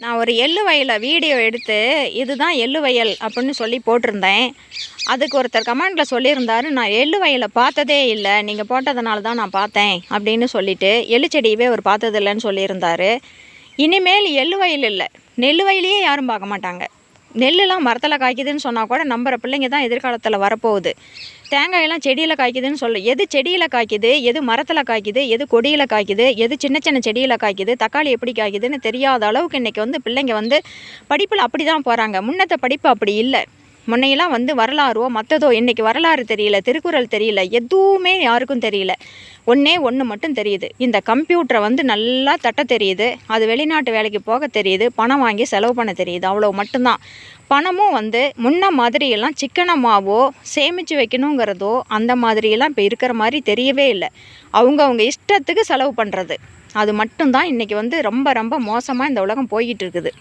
நான் ஒரு எள்ளு வயலை வீடியோ எடுத்து இதுதான் எள்ளு வயல் அப்படின்னு சொல்லி போட்டிருந்தேன். அதுக்கு ஒருத்தர் கமெண்டில் சொல்லியிருந்தாரு, நான் எள்ளு வயலை பார்த்ததே இல்லை, நீங்கள் போட்டதுனால தான் நான் பார்த்தேன் அப்படின்னு சொல்லிட்டு எள்ளு செடியவே அவர் பார்த்ததில்லைன்னு சொல்லியிருந்தார். இனிமேல் எள்ளு வயல் இல்லை, நெல் வயலையே யாரும் பார்க்க மாட்டாங்க. நெல்லுலாம் மரத்தில் காய்க்குதுன்னு சொன்னால் கூட நம்புகிற பிள்ளைங்க தான் எதிர்காலத்தில் வரப்போகுது. தேங்காயெல்லாம் செடியில் காய்க்குதுன்னு சொல்ல, எது செடியில் காய்க்குது, எது மரத்தில் காய்க்குது, எது கொடியில் காய்க்குது, எது சின்ன சின்ன செடியில் காய்க்குது, தக்காளி எப்படி காய்க்குதுன்னு தெரியாத அளவுக்கு இன்றைக்கி பிள்ளைங்க படிப்பில் அப்படி தான் போகிறாங்க. முன்னத்த படிப்பு அப்படி இல்லை. முன்னையெல்லாம் வரலாறோ மற்றதோ, இன்றைக்கி வரலாறு தெரியல, திருக்குறள் தெரியல, எதுவுமே யாருக்கும் தெரியல. ஒன்று மட்டும் தெரியுது, இந்த கம்ப்யூட்டரை நல்லா தட்ட தெரியுது, அது வெளிநாட்டு வேலைக்கு போக தெரியுது, பணம் வாங்கி செலவு பண்ண தெரியுது, அவ்வளோ மட்டும்தான். பணமும் முன்ன மாதிரியெல்லாம் சிக்கனமாகவோ சேமித்து வைக்கணுங்கிறதோ அந்த மாதிரியெல்லாம் இப்போ இருக்கிற மாதிரி தெரியவே இல்லை. அவங்க இஷ்டத்துக்கு செலவு பண்ணுறது, அது மட்டும்தான் இன்றைக்கி ரொம்ப ரொம்ப மோசமாக இந்த உலகம் போய்கிட்டு இருக்குது.